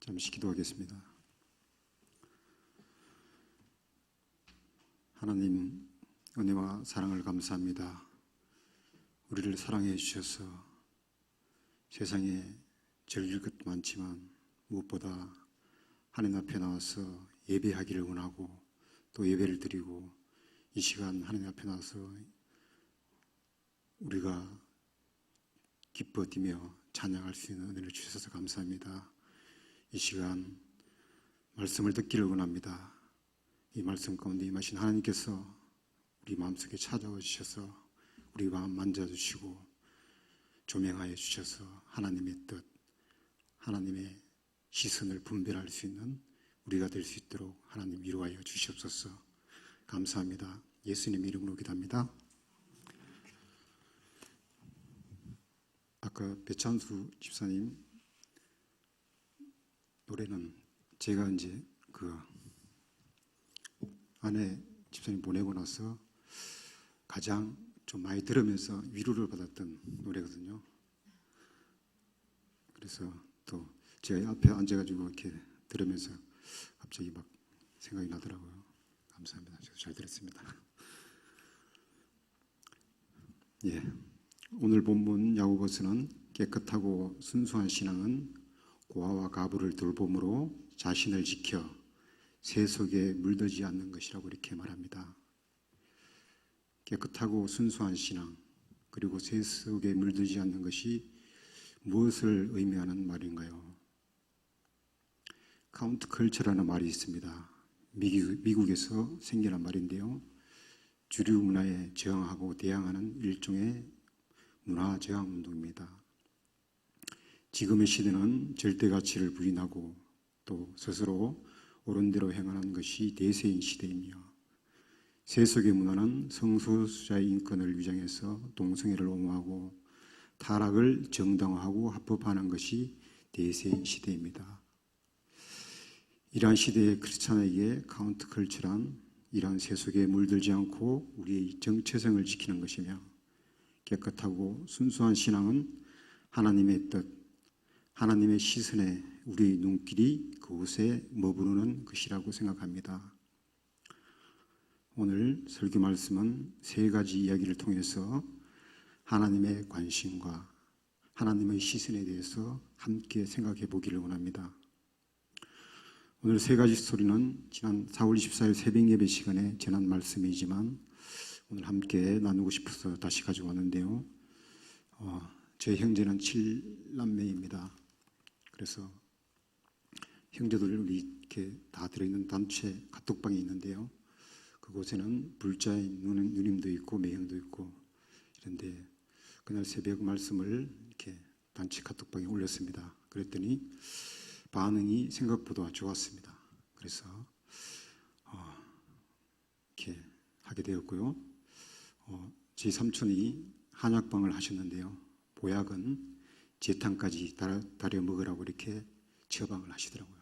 잠시 기도하겠습니다. 하나님, 은혜와 사랑을 감사합니다. 우리를 사랑해 주셔서 세상에 즐길 것도 많지만 무엇보다 하나님 앞에 나와서 예배하기를 원하고 또 예배를 드리고 이 시간 하나님 앞에 나와서 우리가 기뻐 뛰며 찬양할 수 있는 은혜를 주셔서 감사합니다. 이 시간 말씀을 듣기를 원합니다. 이 말씀 가운데 임하신 하나님께서 우리 마음속에 찾아와 주셔서 우리 마음 만져주시고 조명하여 주셔서 하나님의 뜻, 하나님의 시선을 분별할 수 있는 우리가 될 수 있도록 하나님 위로하여 주시옵소서. 감사합니다. 예수님 이름으로 기도합니다. 아까 배찬수 집사님 노래는 제가 이제 그 아내 집사님 보내고 나서 가장 좀 많이 들으면서 위로를 받았던 노래거든요. 그래서 또 제가 앞에 앉아가지고 이렇게 들으면서 갑자기 막 생각이 나더라고요. 감사합니다. 저도 잘 들었습니다. 예, 오늘 본문 야고보서는 깨끗하고 순수한 신앙은 고아와 가부를 돌봄으로 자신을 지켜 새 속에 물들지 않는 것이라고 이렇게 말합니다. 깨끗하고 순수한 신앙, 그리고 새 속에 물들지 않는 것이 무엇을 의미하는 말인가요? 카운트 컬처라는 말이 있습니다. 미국에서 생겨난 말인데요. 주류 문화에 저항하고 대항하는 일종의 문화 저항 운동입니다. 지금의 시대는 절대 가치를 부인하고 또 스스로 옳은 대로 행하는 것이 대세인 시대이며, 세속의 문화는 성소수자의 인권을 위장해서 동성애를 옹호하고 타락을 정당화하고 합법화하는 것이 대세인 시대입니다. 이러한 시대의 크리스찬에게 카운트 컬처란 이러한 세속에 물들지 않고 우리의 정체성을 지키는 것이며, 깨끗하고 순수한 신앙은 하나님의 뜻, 하나님의 시선에 우리의 눈길이 그곳에 머무르는 것이라고 생각합니다. 오늘 설교 말씀은 세 가지 이야기를 통해서 하나님의 관심과 하나님의 시선에 대해서 함께 생각해 보기를 원합니다. 오늘 세 가지 스토리는 지난 4월 24일 새벽 예배 시간에 전한 말씀이지만 오늘 함께 나누고 싶어서 다시 가져왔는데요. 제 형제는 7남매입니다. 그래서 형제들 이렇게 다 들어있는 단체 카톡방이 있는데요. 그곳에는 불자인 누님도 있고 매형도 있고 이런데 그날 새벽 말씀을 이렇게 단체 카톡방에 올렸습니다. 그랬더니 반응이 생각보다 좋았습니다. 그래서 이렇게 하게 되었고요. 제 삼촌이 한약방을 하셨는데요. 보약은 재탕까지 다려 먹으라고 이렇게 처방을 하시더라고요.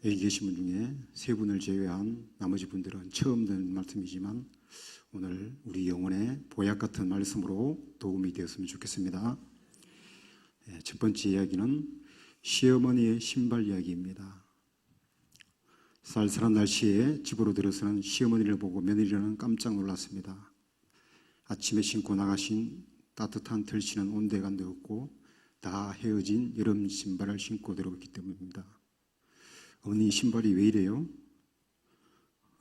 여기 계신 분 중에 세 분을 제외한 나머지 분들은 처음 듣는 말씀이지만 오늘 우리 영혼의 보약 같은 말씀으로 도움이 되었으면 좋겠습니다. 첫 번째 이야기는 시어머니의 신발 이야기입니다. 쌀쌀한 날씨에 집으로 들어서는 시어머니를 보고 며느리는 깜짝 놀랐습니다. 아침에 신고 나가신 따뜻한 털신은 온데간데 없고 다 헤어진 여름 신발을 신고 들어오기 때문입니다. 어머니 신발이 왜 이래요?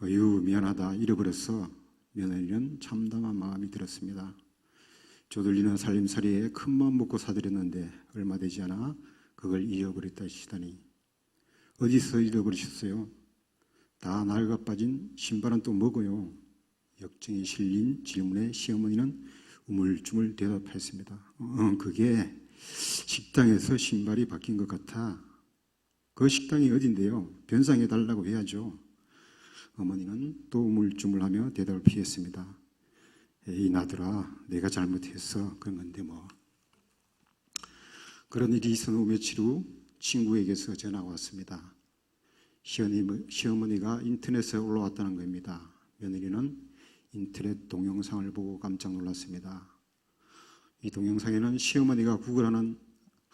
어휴 미안하다 잃어버렸어. 며느리는 참담한 마음이 들었습니다. 조들리는 살림살이에 큰맘 먹고 사드렸는데 얼마 되지 않아 그걸 잃어버렸다 하시다니. 어디서 잃어버리셨어요? 다 낡아 빠진 신발은 또 뭐고요? 역정이 실린 질문에 시어머니는 우물쭈물 대답했습니다. 그게 식당에서 신발이 바뀐 것 같아. 그 식당이 어딘데요? 변상해 달라고 해야죠. 어머니는 또 우물쭈물하며 대답을 피했습니다. 에이 나들아 내가 잘못했어. 그런 건데 뭐. 그런 일이 있은 후 며칠 후 친구에게서 전화가 왔습니다. 시어머니가 인터넷에 올라왔다는 겁니다. 며느리는 인터넷 동영상을 보고 깜짝 놀랐습니다. 이 동영상에는 시어머니가 구걸하는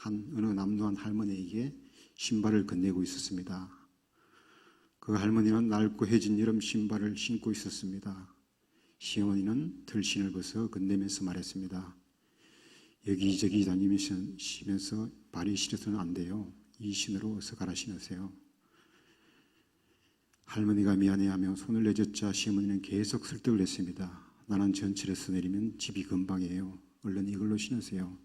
어느 남루한 할머니에게 신발을 건네고 있었습니다. 그 할머니는 낡고 해진 여름 신발을 신고 있었습니다. 시어머니는 털신을 벗어 건네면서 말했습니다. 여기저기 다니면서 발이 시려서는 안 돼요. 이 신으로 어서 갈아 신으세요. 할머니가 미안해하며 손을 내젓자 시어머니는 계속 설득을 했습니다. 나는 전철에서 내리면 집이 금방이에요. 얼른 이걸로 신으세요.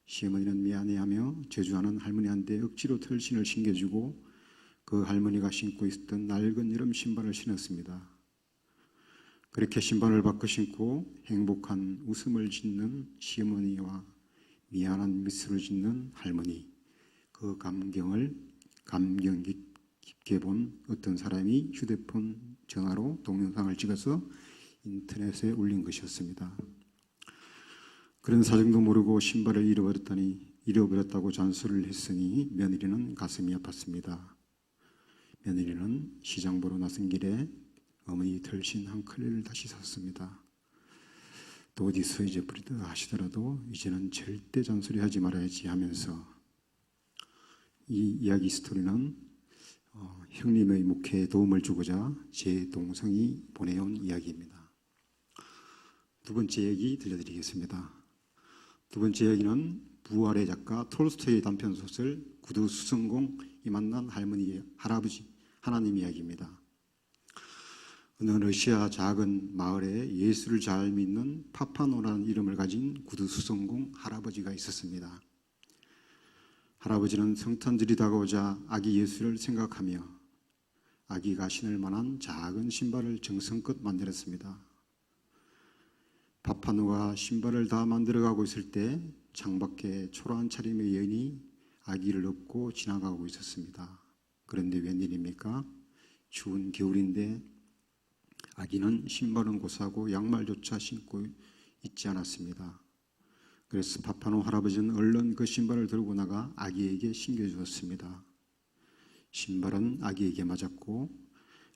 시어머니는 미안해하며 저주하는 할머니한테 억지로 털신을 신겨주고 그 할머니가 신고 있었던 낡은 여름 신발을 신었습니다. 그렇게 신발을 바꿔 신고 행복한 웃음을 짓는 시어머니와 미안한 미소를 짓는 할머니, 그 감경 깊게 본 어떤 사람이 휴대폰 전화로 동영상을 찍어서 인터넷에 올린 것이었습니다. 그런 사정도 모르고 신발을 잃어버렸다고 잔소리를 했으니 며느리는 가슴이 아팠습니다. 며느리는 시장 보러 나선 길에 어머니 털신 한 컬레를 다시 샀습니다. 또 어디서 잊어버리다 하시더라도 이제는 절대 잔소리하지 말아야지 하면서 이 이야기 스토리는 형님의 목회에 도움을 주고자 제 동생이 보내온 이야기입니다. 두 번째 얘기 들려드리겠습니다. 두 번째 얘기는 부활의 작가 톨스토이의 단편소설 구두 수성공이 만난 할아버지 하나님 이야기입니다. 어느 러시아 작은 마을에 예수를 잘 믿는 파파노라는 이름을 가진 구두 수성공 할아버지가 있었습니다. 할아버지는 성탄절이 다가오자 아기 예수를 생각하며 아기가 신을 만한 작은 신발을 정성껏 만들었습니다. 파파노가 신발을 다 만들어가고 있을 때 창밖에 초라한 차림의 여인이 아기를 업고 지나가고 있었습니다. 그런데 웬일입니까? 추운 겨울인데 아기는 신발은 고사하고 양말조차 신고 있지 않았습니다. 그래서 파파노 할아버지는 얼른 그 신발을 들고 나가 아기에게 신겨주었습니다. 신발은 아기에게 맞았고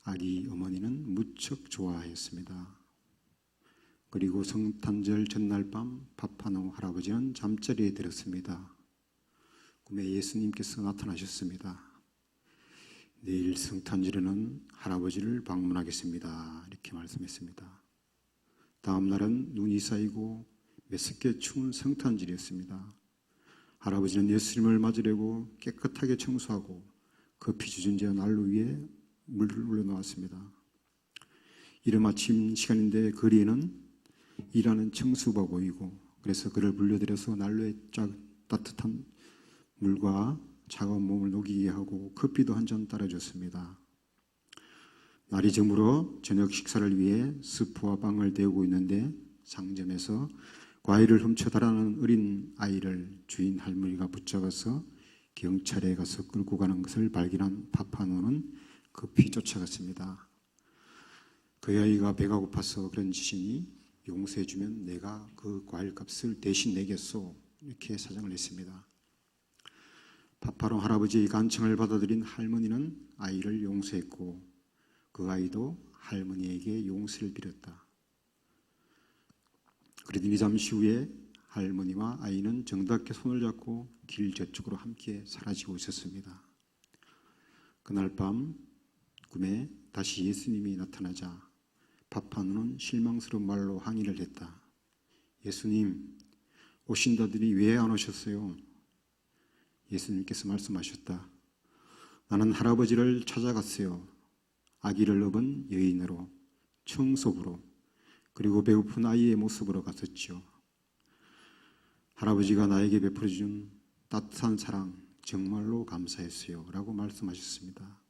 아기 어머니는 무척 좋아하였습니다. 그리고 성탄절 전날 밤 파파노 할아버지는 잠자리에 들었습니다. 꿈에 예수님께서 나타나셨습니다. 내일 성탄절에는 할아버지를 방문하겠습니다. 이렇게 말씀했습니다. 다음 날은 눈이 쌓이고 매섭게 추운 성탄절이었습니다. 할아버지는 예수님을 맞으려고 깨끗하게 청소하고 커피 주전자 난로 위에 물을 올려놓았습니다. 이른 아침 시간인데 거리에는 일하는 청수가 보이고 그래서 그를 불러들여서 난로에 따뜻한 물과 차가운 몸을 녹이게 하고 커피도 한 잔 따라줬습니다. 날이 저물어 저녁 식사를 위해 스프와 빵을 데우고 있는데 상점에서 과일을 훔쳐 달아나는 어린 아이를 주인 할머니가 붙잡아서 경찰에 가서 끌고 가는 것을 발견한 파파노는 급히 쫓아갔습니다. 그 아이가 배가 고파서 그런 짓이니 용서해주면 내가 그 과일값을 대신 내겠소. 이렇게 사정을 했습니다. 파파노 할아버지의 간청을 받아들인 할머니는 아이를 용서했고 그 아이도 할머니에게 용서를 빌었다. 그러더니 잠시 후에 할머니와 아이는 정답게 손을 잡고 길 저쪽으로 함께 사라지고 있었습니다. 그날 밤 꿈에 다시 예수님이 나타나자 파파노는 실망스러운 말로 항의를 했다. 예수님, 오신다더니 왜 안 오셨어요? 예수님께서 말씀하셨다. 나는 할아버지를 찾아갔어요. 아기를 업은 여인으로, 청소부로, 그리고 배고픈 아이의 모습으로 갔었죠. 할아버지가 나에게 베풀어준 따뜻한 사랑 정말로 감사했어요. 라고 말씀하셨습니다.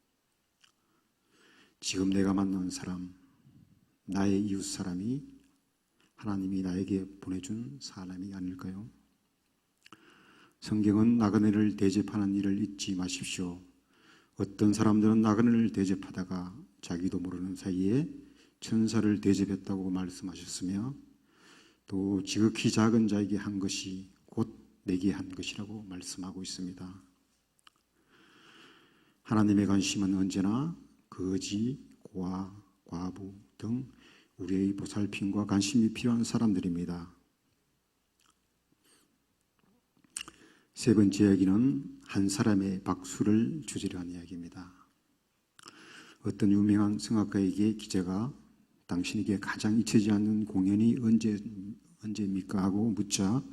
지금 내가 만난 사람, 나의 이웃 사람이 하나님이 나에게 보내준 사람이 아닐까요? 성경은 나그네를 대접하는 일을 잊지 마십시오. 어떤 사람들은 나그네를 대접하다가 자기도 모르는 사이에 천사를 대접했다고 말씀하셨으며 또 지극히 작은 자에게 한 것이 곧 내게 한 것이라고 말씀하고 있습니다. 하나님의 관심은 언제나 거지, 고아, 과부 등 우리의 보살핌과 관심이 필요한 사람들입니다. 세 번째 이야기는 한 사람의 박수를 주제로 한 이야기입니다. 어떤 유명한 성악가에게 기자가 당신에게 가장 잊혀지지 않는 공연이 언제입니까? 하고 묻자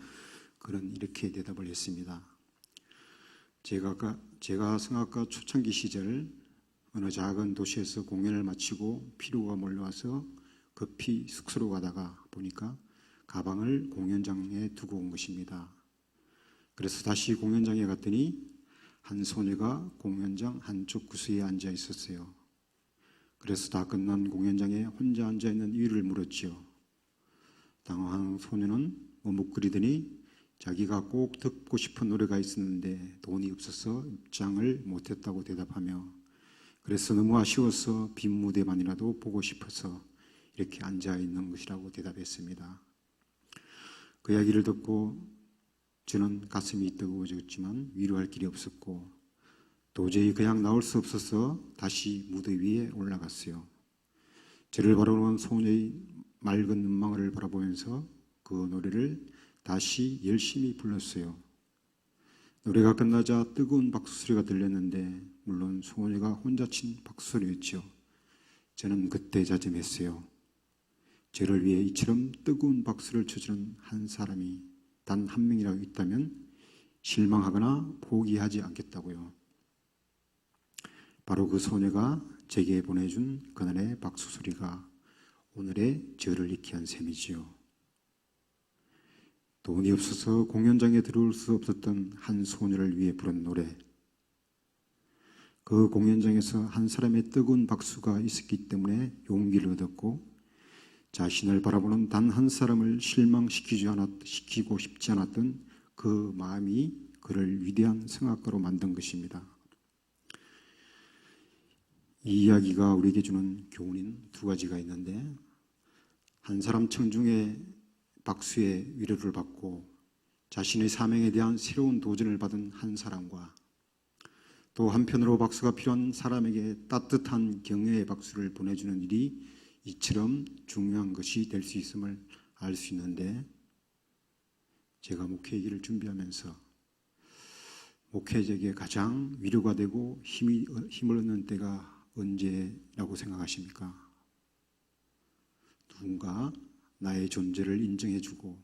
그는 이렇게 대답을 했습니다. 제가 성악가 초창기 시절 어느 작은 도시에서 공연을 마치고 피로가 몰려와서 급히 숙소로 가다가 보니까 가방을 공연장에 두고 온 것입니다. 그래서 다시 공연장에 갔더니 한 소녀가 공연장 한쪽 구석에 앉아 있었어요. 그래서 다 끝난 공연장에 혼자 앉아 있는 이유를 물었지요. 당황한 소녀는 머뭇거리더니 자기가 꼭 듣고 싶은 노래가 있었는데 돈이 없어서 입장을 못했다고 대답하며 그래서 너무 아쉬워서 빈 무대만이라도 보고 싶어서 이렇게 앉아 있는 것이라고 대답했습니다. 그 이야기를 듣고 저는 가슴이 뜨거워졌지만 위로할 길이 없었고 도저히 그냥 나올 수 없어서 다시 무대 위에 올라갔어요. 저를 바라보는 소녀의 맑은 눈망울을 바라보면서 그 노래를 다시 열심히 불렀어요. 노래가 끝나자 뜨거운 박수 소리가 들렸는데 물론 소녀가 혼자 친 박수 소리였죠. 저는 그때 자정했어요. 저를 위해 이처럼 뜨거운 박수를 쳐주는 한 사람이 단 한 명이라도 있다면 실망하거나 포기하지 않겠다고요. 바로 그 소녀가 제게 보내준 그날의 박수 소리가 오늘의 저를 잊게 한 셈이지요. 돈이 없어서 공연장에 들어올 수 없었던 한 소녀를 위해 부른 노래. 그 공연장에서 한 사람의 뜨거운 박수가 있었기 때문에 용기를 얻었고 자신을 바라보는 단 한 사람을 실망시키고 싶지 않았던 그 마음이 그를 위대한 성악가로 만든 것입니다. 이 이야기가 우리에게 주는 교훈인 두 가지가 있는데 한 사람 청중의 박수에 위로를 받고 자신의 사명에 대한 새로운 도전을 받은 한 사람과 또 한편으로 박수가 필요한 사람에게 따뜻한 격려의 박수를 보내주는 일이 이처럼 중요한 것이 될 수 있음을 알 수 있는데 제가 목회기를 준비하면서 목회자에게 가장 위로가 되고 힘을 얻는 때가 언제라고 생각하십니까? 누군가 나의 존재를 인정해주고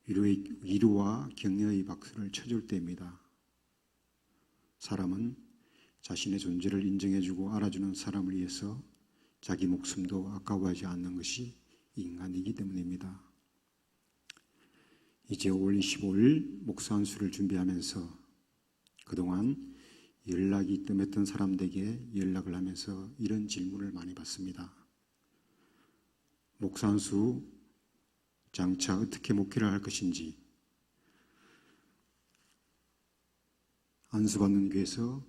위로와 격려의 박수를 쳐줄 때입니다. 사람은 자신의 존재를 인정해주고 알아주는 사람을 위해서 자기 목숨도 아까워하지 않는 것이 인간이기 때문입니다. 이제 5월 25일 목사 안수를 준비하면서 그동안 연락이 뜸했던 사람들에게 연락을 하면서 이런 질문을 많이 받습니다. 목사 안수 장차 어떻게 목회를 할 것인지, 안수받는 교회에서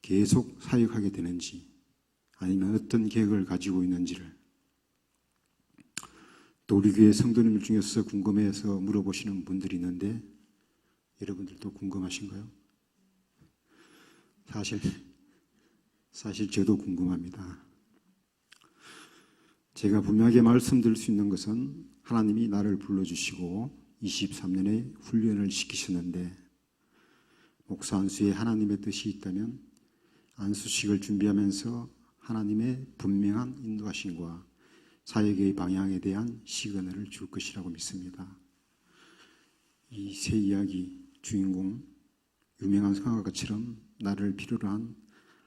계속 사역하게 되는지, 아니면 어떤 계획을 가지고 있는지를 또 우리 교회 성도님들 중에서 궁금해서 물어보시는 분들이 있는데 여러분들도 궁금하신가요? 사실 저도 궁금합니다. 제가 분명하게 말씀드릴 수 있는 것은 하나님이 나를 불러주시고 23년의 훈련을 시키셨는데 목사 안수에 하나님의 뜻이 있다면 안수식을 준비하면서 하나님의 분명한 인도하심과 사역의 방향에 대한 시그널을 줄 것이라고 믿습니다. 이 세 이야기 주인공 유명한 성악가처럼 나를 필요로 한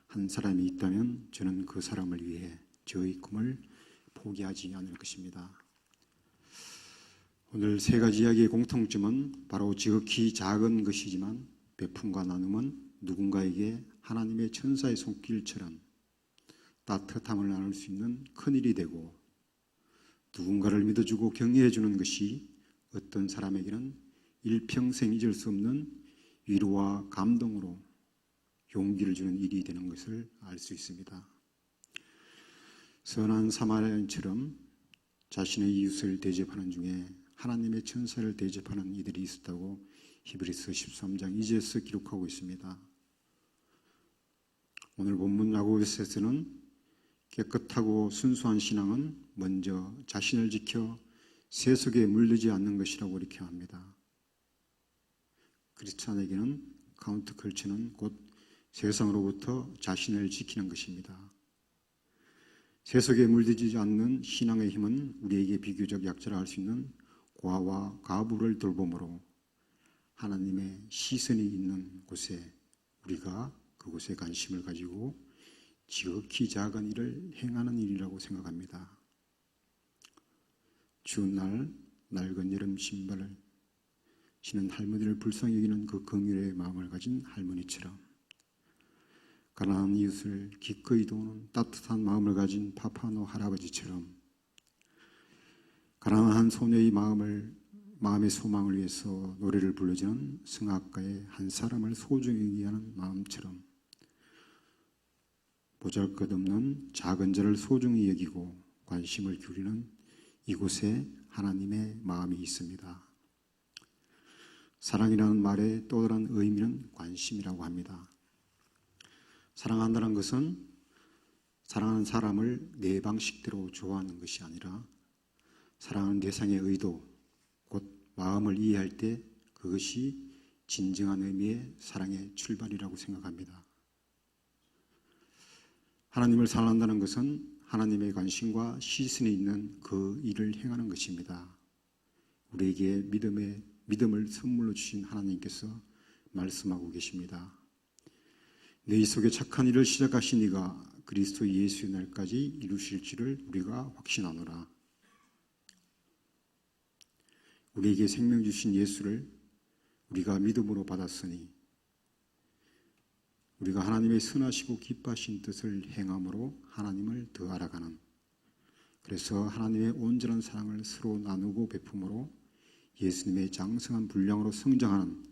한 사람이 있다면 저는 그 사람을 위해 저의 꿈을 포기하지 않을 것입니다. 오늘 세 가지 이야기의 공통점은 바로 지극히 작은 것이지만 베품과 나눔은 누군가에게 하나님의 천사의 손길처럼 따뜻함을 나눌 수 있는 큰일이 되고 누군가를 믿어주고 격려해주는 것이 어떤 사람에게는 일평생 잊을 수 없는 위로와 감동으로 용기를 주는 일이 되는 것을 알 수 있습니다. 선한 사마리아인처럼 자신의 이웃을 대접하는 중에 하나님의 천사를 대접하는 이들이 있었다고 히브리서 13장 2절에서 기록하고 있습니다. 오늘 본문 야고보서에서는 깨끗하고 순수한 신앙은 먼저 자신을 지켜 세속에 물리지 않는 것이라고 이렇게 합니다. 크리스찬에게는 카운터컬처는 곧 세상으로부터 자신을 지키는 것입니다. 세속에 물들지 않는 신앙의 힘은 우리에게 비교적 약자라 할 수 있는 고아와 과부를 돌봄으로 하나님의 시선이 있는 곳에 우리가 그곳에 관심을 가지고 지극히 작은 일을 행하는 일이라고 생각합니다. 추운 날 낡은 여름 신발을 신은 할머니를 불쌍히 여기는 그 긍휼의 마음을 가진 할머니처럼, 가난한 이웃을 기꺼이 도우는 따뜻한 마음을 가진 파파노 할아버지처럼, 가난한 소녀의 마음의 소망을 위해서 노래를 불러주는 성악가의 한 사람을 소중히 여기는 마음처럼, 보잘것없는 작은 자를 소중히 여기고 관심을 기울이는 이곳에 하나님의 마음이 있습니다. 사랑이라는 말의 또 다른 의미는 관심이라고 합니다. 사랑한다는 것은 사랑하는 사람을 내 방식대로 좋아하는 것이 아니라 사랑하는 대상의 의도, 곧 마음을 이해할 때 그것이 진정한 의미의 사랑의 출발이라고 생각합니다. 하나님을 사랑한다는 것은 하나님의 관심과 시선이 있는 그 일을 행하는 것입니다. 우리에게 믿음을 선물로 주신 하나님께서 말씀하고 계십니다. 너희 속에 착한 일을 시작하신 이가 그리스도 예수의 날까지 이루실 줄을 우리가 확신하노라. 우리에게 생명 주신 예수를 우리가 믿음으로 받았으니 우리가 하나님의 선하시고 기뻐하신 뜻을 행함으로 하나님을 더 알아가는, 그래서 하나님의 온전한 사랑을 서로 나누고 베품으로 예수님의 장성한 분량으로 성장하는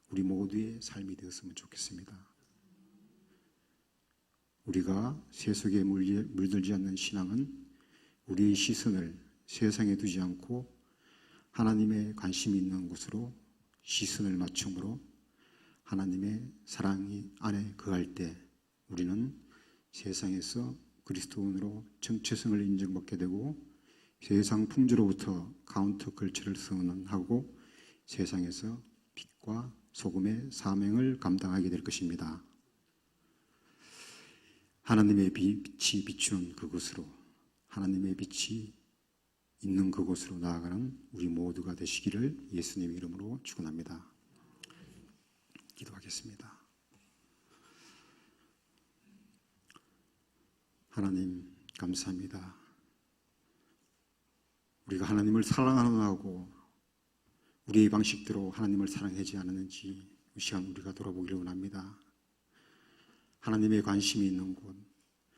우리 모두의 삶이 되었으면 좋겠습니다. 우리가 세속에 물들지 않는 신앙은 우리의 시선을 세상에 두지 않고 하나님의 관심이 있는 곳으로 시선을 맞춤으로 하나님의 사랑이 안에 거할 때 우리는 세상에서 그리스도인으로 정체성을 인정받게 되고 세상 풍조로부터 카운터컬처를 선언하고 세상에서 빛과 소금의 사명을 감당하게 될 것입니다. 하나님의 빛이 비추는 그곳으로, 하나님의 빛이 있는 그곳으로 나아가는 우리 모두가 되시기를 예수님의 이름으로 축원합니다. 기도하겠습니다. 하나님 감사합니다. 우리가 하나님을 사랑하고 우리의 방식대로 하나님을 사랑하지 않았는지 이 시간 우리가 돌아보기를 원합니다. 하나님의 관심이 있는 곳,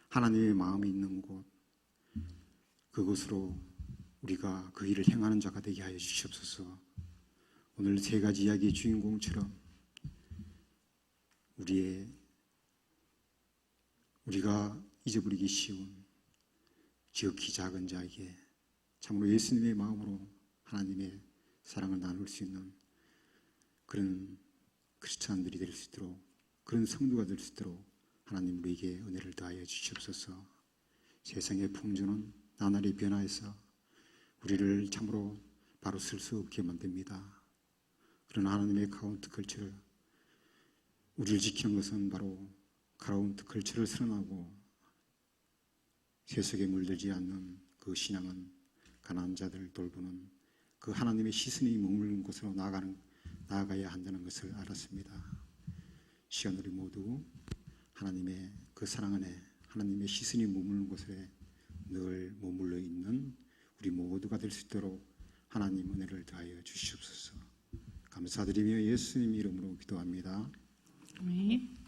하나님의 마음이 있는 곳, 그곳으로 우리가 그 일을 행하는 자가 되게 하여 주시옵소서. 오늘 세 가지 이야기의 주인공처럼 우리가 잊어버리기 쉬운 지극히 작은 자에게 참으로 예수님의 마음으로 하나님의 사랑을 나눌 수 있는 그런 크리스찬들이 될 수 있도록, 그런 성도가 될 수 있도록 하나님 우리에게 은혜를 더하여 주시옵소서. 세상의 풍조는 나날이 변화해서 우리를 참으로 바로 쓸 수 없게 만듭니다. 그러나 하나님의 카운터컬처를 우리를 지키는 것은 바로 카운터컬처를 선언하고 세속에 물들지 않는 그 신앙은 가난한 자들을 돌보는 그 하나님의 시선이 머무르는 곳으로 나아가야 한다는 것을 알았습니다. 시간 우리 모두 하나님의 그 사랑 안에 하나님의 시선이 머무르는 곳에 늘 머물러 있는 우리 모두가 될 수 있도록 하나님 은혜를 더하여 주시옵소서. 감사드리며 예수님 이름으로 기도합니다. 아멘.